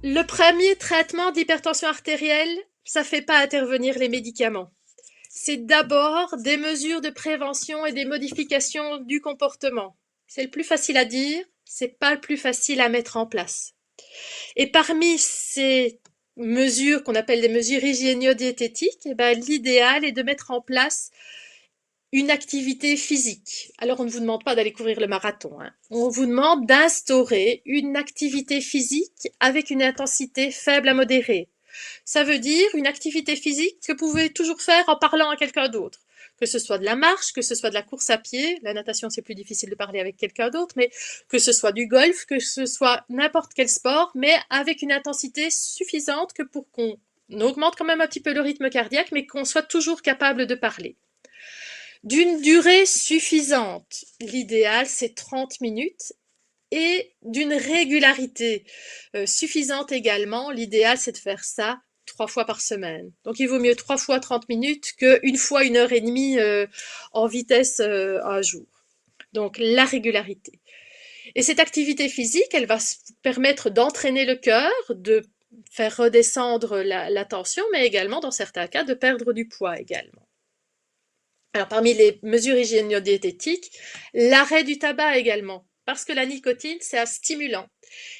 Le premier traitement d'hypertension artérielle, ça ne fait pas intervenir les médicaments. C'est d'abord des mesures de prévention et des modifications du comportement. C'est le plus facile à dire, c'est pas le plus facile à mettre en place. Et parmi ces mesures qu'on appelle des mesures hygiéno-diététiques, l'idéal est de mettre en place une activité physique. Alors on ne vous demande pas d'aller courir le marathon, hein. On vous demande d'instaurer une activité physique avec une intensité faible à modérée. Ça veut dire une activité physique que vous pouvez toujours faire en parlant à quelqu'un d'autre. Que ce soit de la marche, que ce soit de la course à pied, la natation c'est plus difficile de parler avec quelqu'un d'autre, mais que ce soit du golf, que ce soit n'importe quel sport, mais avec une intensité suffisante que pour qu'on augmente quand même un petit peu le rythme cardiaque, mais qu'on soit toujours capable de parler. D'une durée suffisante, l'idéal c'est 30 minutes, et d'une régularité suffisante également. L'idéal, c'est de faire ça 3 fois par semaine. Donc, il vaut mieux 3 fois 30 minutes qu'une fois 1 heure et demie en vitesse un jour. Donc, la régularité. Et cette activité physique, elle va permettre d'entraîner le cœur, de faire redescendre la tension, mais également, dans certains cas, de perdre du poids également. Alors, parmi les mesures hygiéno-diététiques, l'arrêt du tabac également, parce que la nicotine, c'est un stimulant.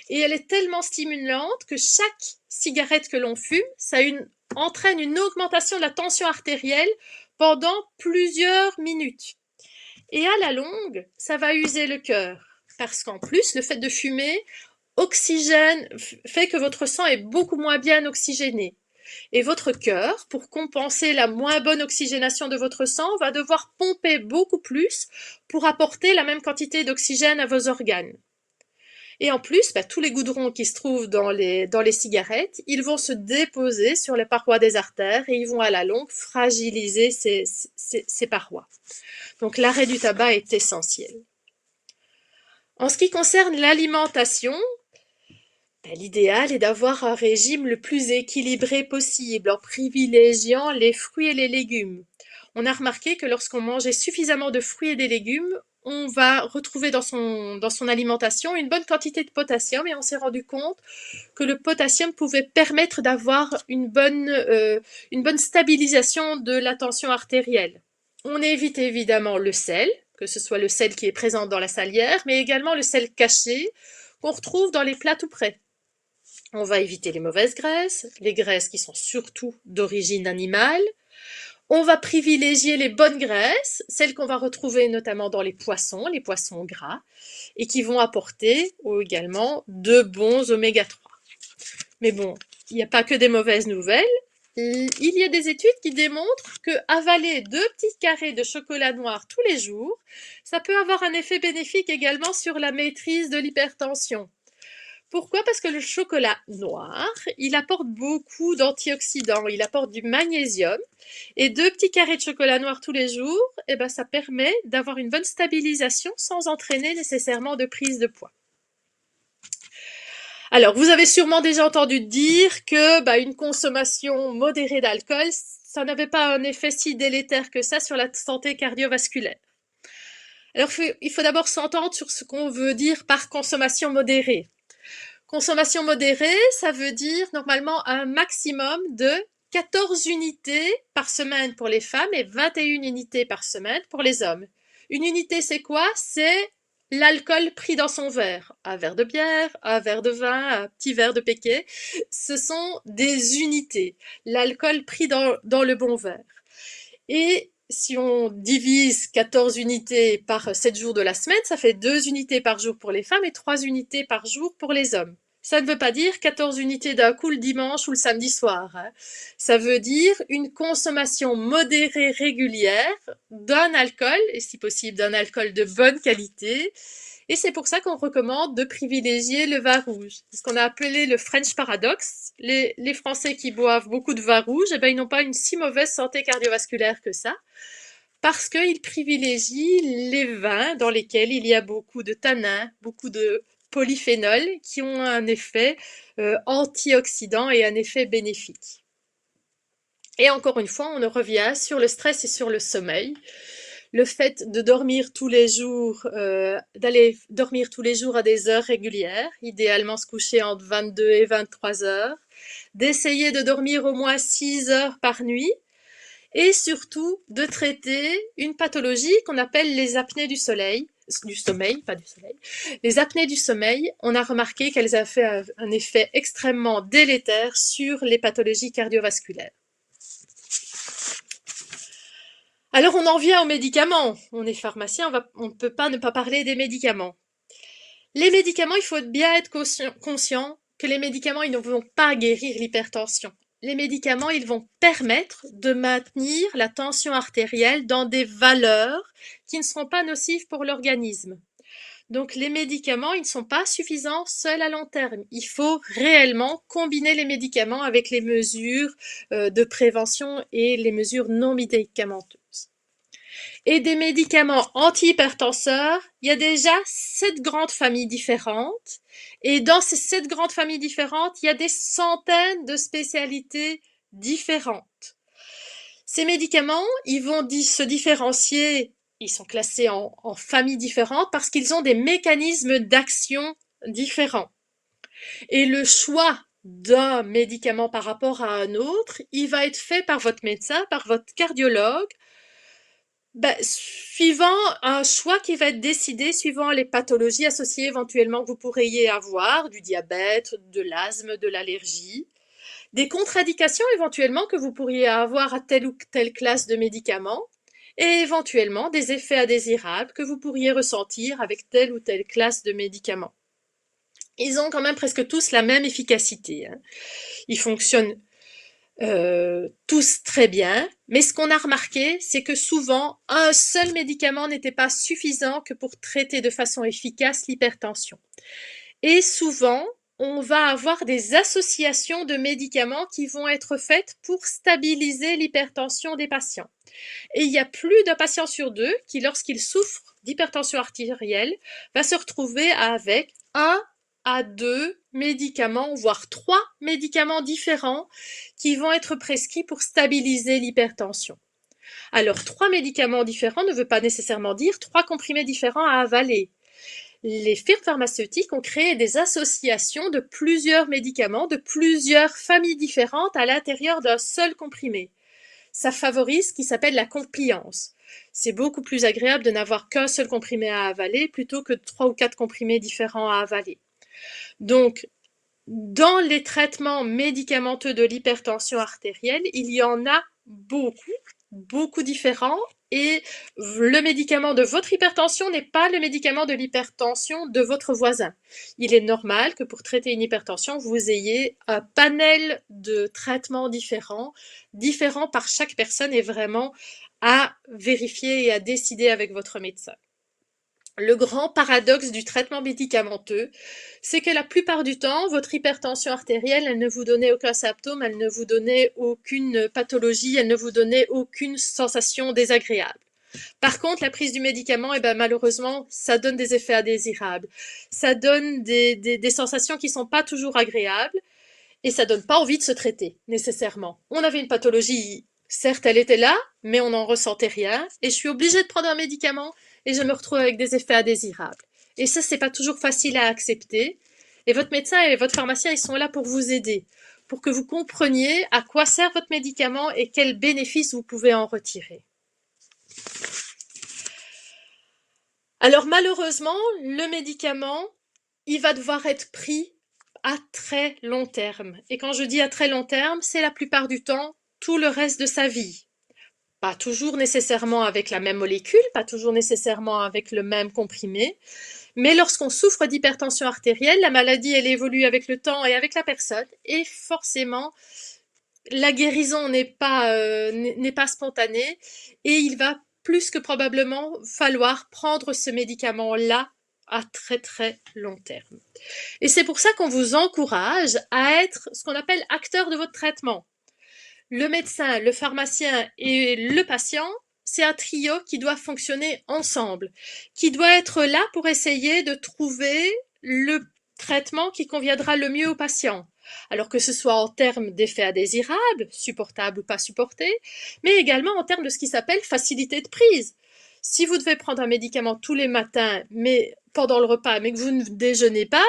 Et elle est tellement stimulante que chaque cigarette que l'on fume, entraîne une augmentation de la tension artérielle pendant plusieurs minutes. Et à la longue, ça va user le cœur, parce qu'en plus, le fait de fumer fait que votre sang est beaucoup moins bien oxygéné. Et votre cœur, pour compenser la moins bonne oxygénation de votre sang, va devoir pomper beaucoup plus pour apporter la même quantité d'oxygène à vos organes. Et en plus, tous les goudrons qui se trouvent dans les cigarettes, ils vont se déposer sur les parois des artères et ils vont à la longue fragiliser ces parois. Donc l'arrêt du tabac est essentiel. En ce qui concerne l'alimentation, l'idéal est d'avoir un régime le plus équilibré possible en privilégiant les fruits et les légumes. On a remarqué que lorsqu'on mangeait suffisamment de fruits et des légumes, on va retrouver dans son alimentation une bonne quantité de potassium et on s'est rendu compte que le potassium pouvait permettre d'avoir une bonne stabilisation de la tension artérielle. On évite évidemment le sel, que ce soit le sel qui est présent dans la salière, mais également le sel caché qu'on retrouve dans les plats tout près. On va éviter les mauvaises graisses, les graisses qui sont surtout d'origine animale. On va privilégier les bonnes graisses, celles qu'on va retrouver notamment dans les poissons gras, et qui vont apporter également de bons oméga 3. Mais bon, il n'y a pas que des mauvaises nouvelles. Il y a des études qui démontrent que avaler 2 petits carrés de chocolat noir tous les jours, ça peut avoir un effet bénéfique également sur la maîtrise de l'hypertension. Pourquoi? Parce que le chocolat noir, il apporte beaucoup d'antioxydants, il apporte du magnésium, et 2 petits carrés de chocolat noir tous les jours, ça permet d'avoir une bonne stabilisation sans entraîner nécessairement de prise de poids. Alors, vous avez sûrement déjà entendu dire que une consommation modérée d'alcool, ça n'avait pas un effet si délétère que ça sur la santé cardiovasculaire. Alors, il faut d'abord s'entendre sur ce qu'on veut dire par consommation modérée. Consommation modérée, ça veut dire normalement un maximum de 14 unités par semaine pour les femmes et 21 unités par semaine pour les hommes. Une unité, c'est quoi? C'est l'alcool pris dans son verre. Un verre de bière, un verre de vin, un petit verre de Péquet. Ce sont des unités. L'alcool pris dans le bon verre. Et si on divise 14 unités par 7 jours de la semaine, ça fait 2 unités par jour pour les femmes et 3 unités par jour pour les hommes. Ça ne veut pas dire 14 unités d'un coup le dimanche ou le samedi soir, hein. Ça veut dire une consommation modérée régulière d'un alcool, et si possible d'un alcool de bonne qualité. Et c'est pour ça qu'on recommande de privilégier le vin rouge. C'est ce qu'on a appelé le French Paradox. Les Français qui boivent beaucoup de vin rouge, ils n'ont pas une si mauvaise santé cardiovasculaire que ça, parce qu'ils privilégient les vins dans lesquels il y a beaucoup de tanins, beaucoup de polyphénols qui ont un effet antioxydant et un effet bénéfique. Et encore une fois, on revient sur le stress et sur le sommeil. Le fait de dormir tous les jours, d'aller dormir tous les jours à des heures régulières, idéalement se coucher entre 22 et 23 heures, d'essayer de dormir au moins 6 heures par nuit, et surtout de traiter une pathologie qu'on appelle les apnées du sommeil, pas du soleil. Les apnées du sommeil, on a remarqué qu'elles avaient fait un effet extrêmement délétère sur les pathologies cardiovasculaires. Alors on en vient aux médicaments. On est pharmacien, on ne peut pas ne pas parler des médicaments. Les médicaments, il faut bien être conscient que les médicaments, ils ne vont pas guérir l'hypertension. Les médicaments, ils vont permettre de maintenir la tension artérielle dans des valeurs qui ne seront pas nocives pour l'organisme. Donc les médicaments, ils ne sont pas suffisants seuls à long terme. Il faut réellement combiner les médicaments avec les mesures de prévention et les mesures non médicamenteuses. Et des médicaments antihypertenseurs, il y a déjà 7 grandes familles différentes. Et dans ces 7 grandes familles différentes, il y a des centaines de spécialités différentes. Ces médicaments, ils vont se différencier, ils sont classés en familles différentes parce qu'ils ont des mécanismes d'action différents. Et le choix d'un médicament par rapport à un autre, il va être fait par votre médecin, par votre cardiologue, suivant un choix qui va être décidé suivant les pathologies associées éventuellement que vous pourriez avoir, du diabète, de l'asthme, de l'allergie, des contre-indications éventuellement que vous pourriez avoir à telle ou telle classe de médicaments, et éventuellement des effets indésirables que vous pourriez ressentir avec telle ou telle classe de médicaments. Ils ont quand même presque tous la même efficacité. Ils fonctionnent tous très bien, mais ce qu'on a remarqué, c'est que souvent, un seul médicament n'était pas suffisant que pour traiter de façon efficace l'hypertension. Et souvent, on va avoir des associations de médicaments qui vont être faites pour stabiliser l'hypertension des patients. Et il y a plus d'un patient sur deux qui, lorsqu'il souffre d'hypertension artérielle, va se retrouver avec 1 à 2 médicaments, voire 3 médicaments différents qui vont être prescrits pour stabiliser l'hypertension. Alors, 3 médicaments différents ne veut pas nécessairement dire 3 comprimés différents à avaler. Les firmes pharmaceutiques ont créé des associations de plusieurs médicaments, de plusieurs familles différentes à l'intérieur d'un seul comprimé. Ça favorise ce qui s'appelle la compliance. C'est beaucoup plus agréable de n'avoir qu'un seul comprimé à avaler plutôt que 3 ou 4 comprimés différents à avaler. Donc, dans les traitements médicamenteux de l'hypertension artérielle, il y en a beaucoup différents, et le médicament de votre hypertension n'est pas le médicament de l'hypertension de votre voisin. Il est normal que pour traiter une hypertension, vous ayez un panel de traitements différents par chaque personne, et vraiment à vérifier et à décider avec votre médecin. Le grand paradoxe du traitement médicamenteux, c'est que la plupart du temps, votre hypertension artérielle, elle ne vous donnait aucun symptôme, elle ne vous donnait aucune pathologie, elle ne vous donnait aucune sensation désagréable. Par contre, la prise du médicament, malheureusement, ça donne des effets indésirables. Ça donne des sensations qui ne sont pas toujours agréables, et ça donne pas envie de se traiter, nécessairement. On avait une pathologie, certes, elle était là, mais on n'en ressentait rien, et je suis obligée de prendre un médicament, et je me retrouve avec des effets indésirables. Et ça, c'est pas toujours facile à accepter. Et votre médecin et votre pharmacien, ils sont là pour vous aider, pour que vous compreniez à quoi sert votre médicament et quels bénéfices vous pouvez en retirer. Alors malheureusement, le médicament, il va devoir être pris à très long terme. Et quand je dis à très long terme, c'est la plupart du temps tout le reste de sa vie. Pas toujours nécessairement avec la même molécule, pas toujours nécessairement avec le même comprimé, mais lorsqu'on souffre d'hypertension artérielle, la maladie, elle évolue avec le temps et avec la personne, et forcément, la guérison n'est pas spontanée, et il va plus que probablement falloir prendre ce médicament-là à très très long terme. Et c'est pour ça qu'on vous encourage à être ce qu'on appelle acteur de votre traitement. Le médecin, le pharmacien et le patient, c'est un trio qui doit fonctionner ensemble, qui doit être là pour essayer de trouver le traitement qui conviendra le mieux au patient. Alors que ce soit en termes d'effets indésirables, supportables ou pas supportés, mais également en termes de ce qui s'appelle facilité de prise. Si vous devez prendre un médicament tous les matins, mais pendant le repas, mais que vous ne déjeunez pas,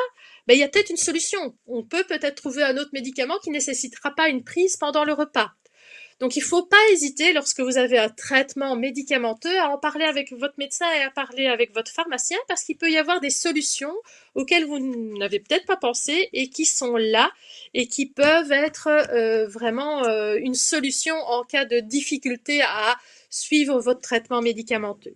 ben, il y a peut-être une solution. On peut peut-être trouver un autre médicament qui ne nécessitera pas une prise pendant le repas. Donc il ne faut pas hésiter lorsque vous avez un traitement médicamenteux à en parler avec votre médecin et à parler avec votre pharmacien parce qu'il peut y avoir des solutions auxquelles vous n'avez peut-être pas pensé et qui sont là et qui peuvent être vraiment une solution en cas de difficulté à suivre votre traitement médicamenteux.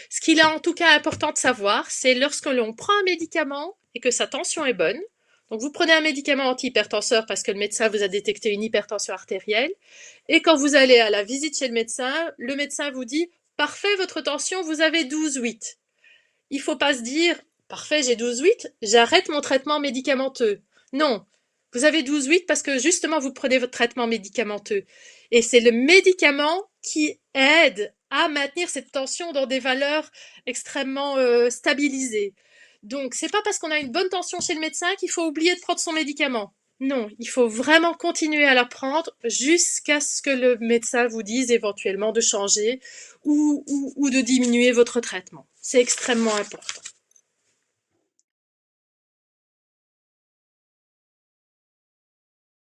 Ce qu'il est en tout cas important de savoir, c'est lorsque l'on prend un médicament et que sa tension est bonne. Donc vous prenez un médicament antihypertenseur parce que le médecin vous a détecté une hypertension artérielle. Et quand vous allez à la visite chez le médecin vous dit « Parfait, votre tension, vous avez 12,8 ». Il ne faut pas se dire « Parfait, j'ai 12,8, j'arrête mon traitement médicamenteux ». Non, vous avez 12,8 parce que justement vous prenez votre traitement médicamenteux. Et c'est le médicament qui aide à maintenir cette tension dans des valeurs extrêmement stabilisées. Donc, c'est pas parce qu'on a une bonne tension chez le médecin qu'il faut oublier de prendre son médicament. Non, il faut vraiment continuer à la prendre jusqu'à ce que le médecin vous dise éventuellement de changer ou de diminuer votre traitement. C'est extrêmement important.